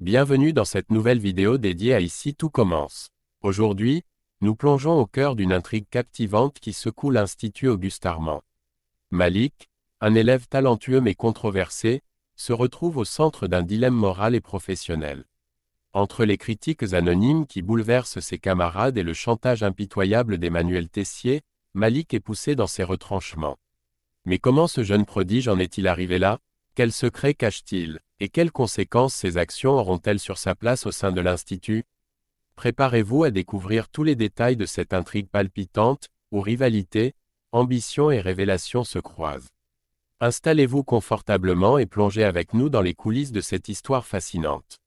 Bienvenue dans cette nouvelle vidéo dédiée à Ici tout commence. Aujourd'hui, nous plongeons au cœur d'une intrigue captivante qui secoue l'Institut Auguste Armand. Malik, un élève talentueux mais controversé, se retrouve au centre d'un dilemme moral et professionnel. Entre les critiques anonymes qui bouleversent ses camarades et le chantage impitoyable d'Emmanuel Tessier, Malik est poussé dans ses retranchements. Mais comment ce jeune prodige en est-il arrivé là? Quels secrets cache-t-il? Et quelles conséquences ces actions auront-elles sur sa place au sein de l'Institut? Préparez-vous à découvrir tous les détails de cette intrigue palpitante, où rivalité, ambition et révélation se croisent. Installez-vous confortablement et plongez avec nous dans les coulisses de cette histoire fascinante.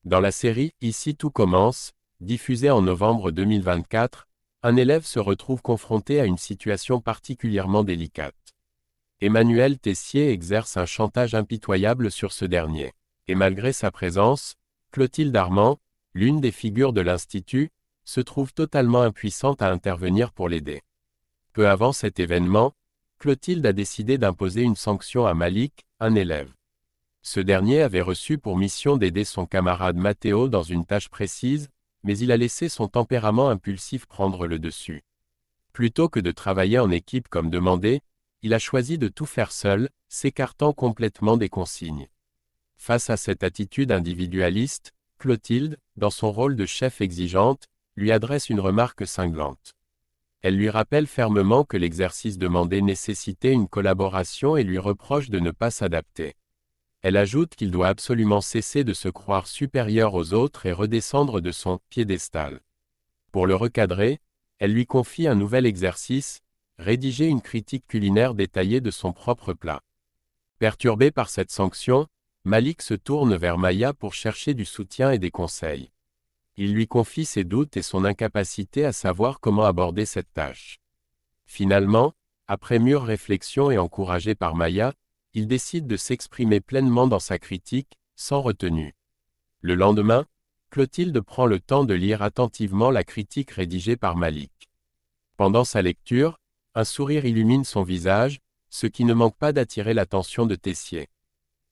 Dans la série « Ici tout commence », diffusée en novembre 2024, un élève se retrouve confronté à une situation particulièrement délicate. Emmanuel Tessier exerce un chantage impitoyable sur ce dernier. Et malgré sa présence, Clotilde Armand, l'une des figures de l'Institut, se trouve totalement impuissante à intervenir pour l'aider. Peu avant cet événement, Clotilde a décidé d'imposer une sanction à Malik, un élève. Ce dernier avait reçu pour mission d'aider son camarade Mathéo dans une tâche précise, mais il a laissé son tempérament impulsif prendre le dessus. Plutôt que de travailler en équipe comme demandé, il a choisi de tout faire seul, s'écartant complètement des consignes. Face à cette attitude individualiste, Clotilde, dans son rôle de chef exigeante, lui adresse une remarque cinglante. Elle lui rappelle fermement que l'exercice demandé nécessitait une collaboration et lui reproche de ne pas s'adapter. Elle ajoute qu'il doit absolument cesser de se croire supérieur aux autres et redescendre de son piédestal. Pour le recadrer, elle lui confie un nouvel exercice, rédiger une critique culinaire détaillée de son propre plat. Perturbé par cette sanction, Malik se tourne vers Maya pour chercher du soutien et des conseils. Il lui confie ses doutes et son incapacité à savoir comment aborder cette tâche. Finalement, après mûre réflexion et encouragé par Maya, il décide de s'exprimer pleinement dans sa critique, sans retenue. Le lendemain, Clotilde prend le temps de lire attentivement la critique rédigée par Malik. Pendant sa lecture, un sourire illumine son visage, ce qui ne manque pas d'attirer l'attention de Tessier.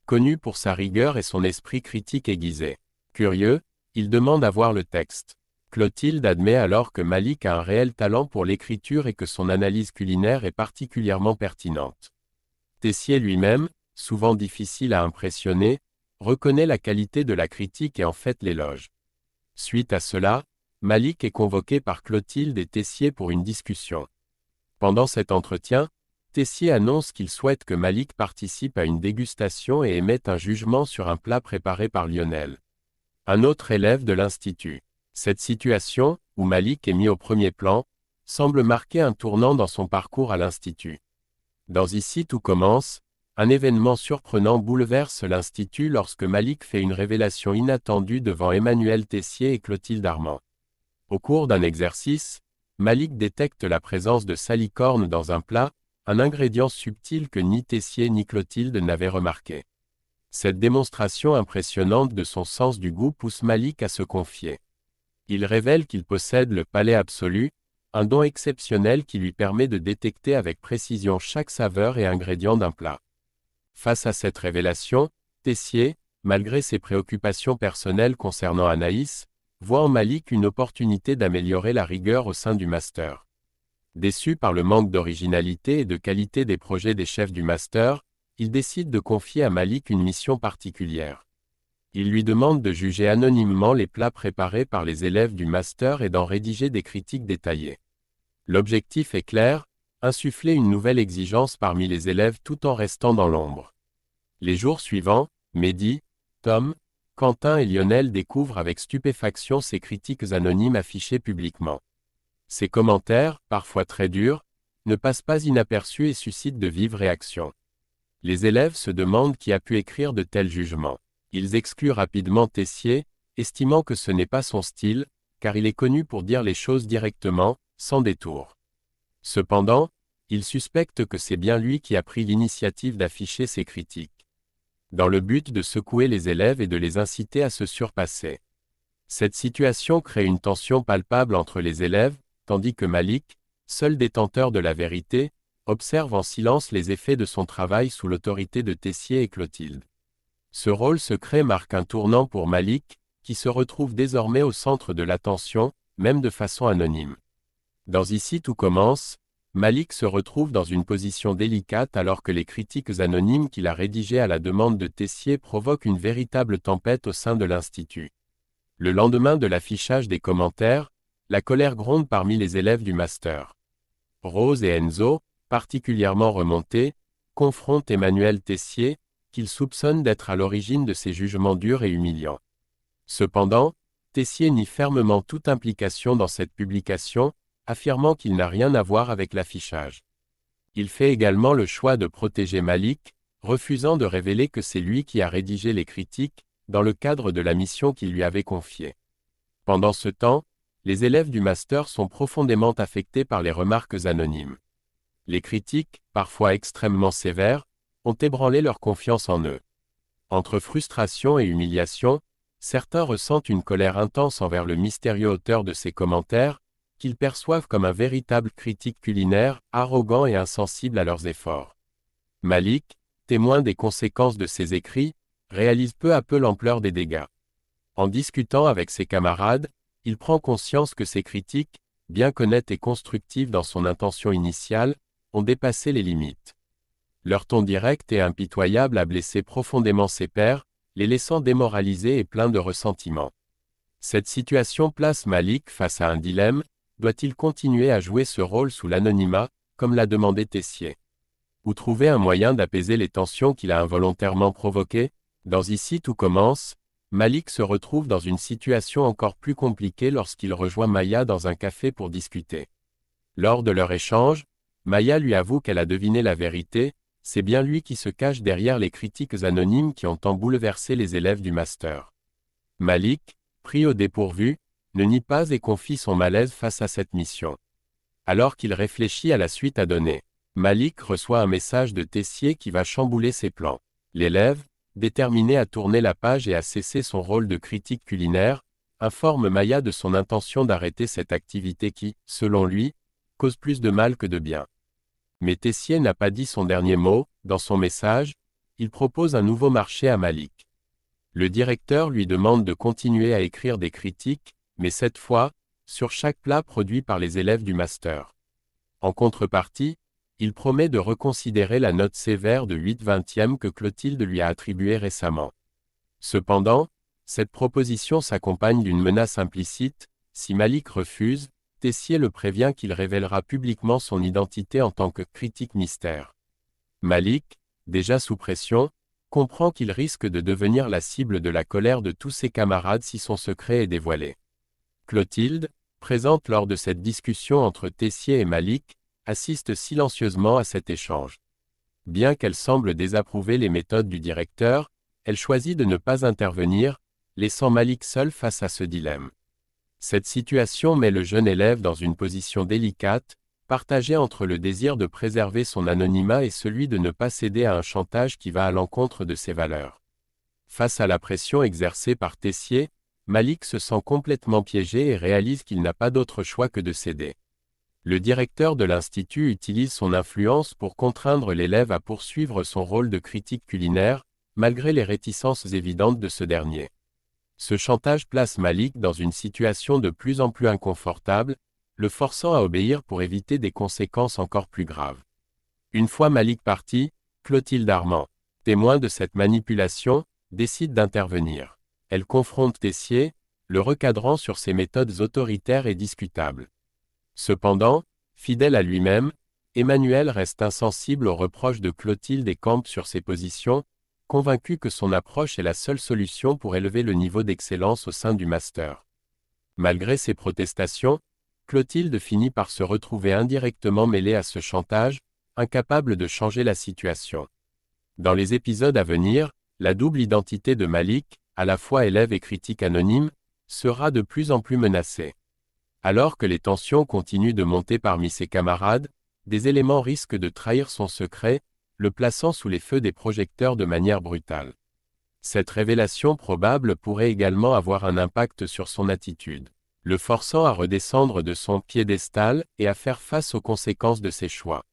Connu pour sa rigueur et son esprit critique aiguisé. Curieux, il demande à voir le texte. Clotilde admet alors que Malik a un réel talent pour l'écriture et que son analyse culinaire est particulièrement pertinente. Tessier lui-même, souvent difficile à impressionner, reconnaît la qualité de la critique et en fait l'éloge. Suite à cela, Malik est convoqué par Clotilde et Tessier pour une discussion. Pendant cet entretien, Tessier annonce qu'il souhaite que Malik participe à une dégustation et émette un jugement sur un plat préparé par Lionel, un autre élève de l'Institut. Cette situation, où Malik est mis au premier plan, semble marquer un tournant dans son parcours à l'Institut. Dans Ici tout commence, un événement surprenant bouleverse l'Institut lorsque Malik fait une révélation inattendue devant Emmanuel Tessier et Clotilde Armand. Au cours d'un exercice, Malik détecte la présence de salicorne dans un plat, un ingrédient subtil que ni Tessier ni Clotilde n'avaient remarqué. Cette démonstration impressionnante de son sens du goût pousse Malik à se confier. Il révèle qu'il possède le palais absolu, un don exceptionnel qui lui permet de détecter avec précision chaque saveur et ingrédient d'un plat. Face à cette révélation, Tessier, malgré ses préoccupations personnelles concernant Anaïs, voit en Malik une opportunité d'améliorer la rigueur au sein du master. Déçu par le manque d'originalité et de qualité des projets des chefs du master, il décide de confier à Malik une mission particulière. Il lui demande de juger anonymement les plats préparés par les élèves du master et d'en rédiger des critiques détaillées. L'objectif est clair, insuffler une nouvelle exigence parmi les élèves tout en restant dans l'ombre. Les jours suivants, Mehdi, Tom, Quentin et Lionel découvrent avec stupéfaction ces critiques anonymes affichées publiquement. Ces commentaires, parfois très durs, ne passent pas inaperçus et suscitent de vives réactions. Les élèves se demandent qui a pu écrire de tels jugements. Ils excluent rapidement Tessier, estimant que ce n'est pas son style, car il est connu pour dire les choses directement, sans détour. Cependant, ils suspectent que c'est bien lui qui a pris l'initiative d'afficher ces critiques, dans le but de secouer les élèves et de les inciter à se surpasser. Cette situation crée une tension palpable entre les élèves, tandis que Malik, seul détenteur de la vérité, observe en silence les effets de son travail sous l'autorité de Tessier et Clotilde. Ce rôle secret marque un tournant pour Malik, qui se retrouve désormais au centre de l'attention, même de façon anonyme. Dans Ici tout commence, Malik se retrouve dans une position délicate alors que les critiques anonymes qu'il a rédigées à la demande de Tessier provoquent une véritable tempête au sein de l'Institut. Le lendemain de l'affichage des commentaires, la colère gronde parmi les élèves du master. Rose et Enzo, particulièrement remontés, confrontent Emmanuel Tessier, qu'ils soupçonnent d'être à l'origine de ces jugements durs et humiliants. Cependant, Tessier nie fermement toute implication dans cette publication, affirmant qu'il n'a rien à voir avec l'affichage. Il fait également le choix de protéger Malik, refusant de révéler que c'est lui qui a rédigé les critiques, dans le cadre de la mission qu'il lui avait confiée. Pendant ce temps, les élèves du master sont profondément affectés par les remarques anonymes. Les critiques, parfois extrêmement sévères, ont ébranlé leur confiance en eux. Entre frustration et humiliation, certains ressentent une colère intense envers le mystérieux auteur de ces commentaires, qu'ils perçoivent comme un véritable critique culinaire, arrogant et insensible à leurs efforts. Malik, témoin des conséquences de ses écrits, réalise peu à peu l'ampleur des dégâts. En discutant avec ses camarades, il prend conscience que ses critiques, bien qu'honnêtes et constructives dans son intention initiale, ont dépassé les limites. Leur ton direct et impitoyable a blessé profondément ses pairs, les laissant démoralisés et pleins de ressentiment. Cette situation place Malik face à un dilemme: doit-il continuer à jouer ce rôle sous l'anonymat, comme l'a demandé Tessier? Ou trouver un moyen d'apaiser les tensions qu'il a involontairement provoquées? Dans Ici tout commence, Malik se retrouve dans une situation encore plus compliquée lorsqu'il rejoint Maya dans un café pour discuter. Lors de leur échange, Maya lui avoue qu'elle a deviné la vérité: c'est bien lui qui se cache derrière les critiques anonymes qui ont tant bouleversé les élèves du master. Malik, pris au dépourvu, ne nie pas et confie son malaise face à cette mission. Alors qu'il réfléchit à la suite à donner, Malik reçoit un message de Tessier qui va chambouler ses plans. L'élève, déterminé à tourner la page et à cesser son rôle de critique culinaire, informe Maya de son intention d'arrêter cette activité qui, selon lui, cause plus de mal que de bien. Mais Tessier n'a pas dit son dernier mot. Dans son message, il propose un nouveau marché à Malik. Le directeur lui demande de continuer à écrire des critiques, mais cette fois, sur chaque plat produit par les élèves du master. En contrepartie, il promet de reconsidérer la note sévère de 8/20 que Clotilde lui a attribuée récemment. Cependant, cette proposition s'accompagne d'une menace implicite: si Malik refuse, Tessier le prévient qu'il révélera publiquement son identité en tant que critique mystère. Malik, déjà sous pression, comprend qu'il risque de devenir la cible de la colère de tous ses camarades si son secret est dévoilé. Clotilde, présente lors de cette discussion entre Tessier et Malik, assiste silencieusement à cet échange. Bien qu'elle semble désapprouver les méthodes du directeur, elle choisit de ne pas intervenir, laissant Malik seul face à ce dilemme. Cette situation met le jeune élève dans une position délicate, partagée entre le désir de préserver son anonymat et celui de ne pas céder à un chantage qui va à l'encontre de ses valeurs. Face à la pression exercée par Tessier, Malik se sent complètement piégé et réalise qu'il n'a pas d'autre choix que de céder. Le directeur de l'Institut utilise son influence pour contraindre l'élève à poursuivre son rôle de critique culinaire, malgré les réticences évidentes de ce dernier. Ce chantage place Malik dans une situation de plus en plus inconfortable, le forçant à obéir pour éviter des conséquences encore plus graves. Une fois Malik parti, Clotilde Armand, témoin de cette manipulation, décide d'intervenir. Elle confronte Tessier, le recadrant sur ses méthodes autoritaires et discutables. Cependant, fidèle à lui-même, Emmanuel reste insensible aux reproches de Clotilde et campe sur ses positions, convaincu que son approche est la seule solution pour élever le niveau d'excellence au sein du master. Malgré ses protestations, Clotilde finit par se retrouver indirectement mêlée à ce chantage, incapable de changer la situation. Dans les épisodes à venir, la double identité de Malik, à la fois élève et critique anonyme, sera de plus en plus menacée. Alors que les tensions continuent de monter parmi ses camarades, des éléments risquent de trahir son secret, le plaçant sous les feux des projecteurs de manière brutale. Cette révélation probable pourrait également avoir un impact sur son attitude, le forçant à redescendre de son piédestal et à faire face aux conséquences de ses choix.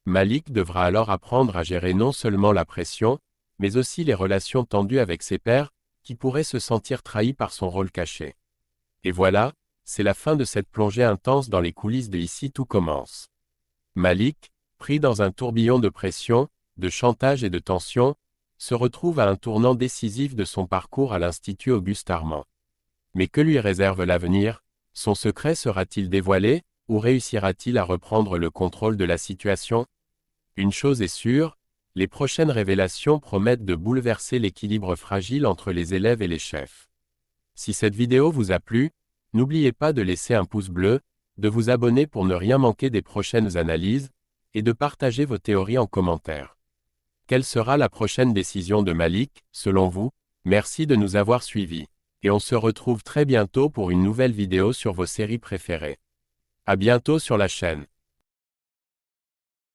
Malik devra alors apprendre à gérer non seulement la pression, mais aussi les relations tendues avec ses pairs, qui pourraient se sentir trahis par son rôle caché. Et voilà, c'est la fin de cette plongée intense dans les coulisses de Ici tout commence. Malik, pris dans un tourbillon de pression, de chantage et de tension, se retrouve à un tournant décisif de son parcours à l'Institut Auguste Armand. Mais que lui réserve l'avenir? Son secret sera-t-il dévoilé, ou réussira-t-il à reprendre le contrôle de la situation? Une chose est sûre, les prochaines révélations promettent de bouleverser l'équilibre fragile entre les élèves et les chefs. Si cette vidéo vous a plu, n'oubliez pas de laisser un pouce bleu, de vous abonner pour ne rien manquer des prochaines analyses, et de partager vos théories en commentaire. Quelle sera la prochaine décision de Malik, selon vous? Merci de nous avoir suivis. Et on se retrouve très bientôt pour une nouvelle vidéo sur vos séries préférées. À bientôt sur la chaîne.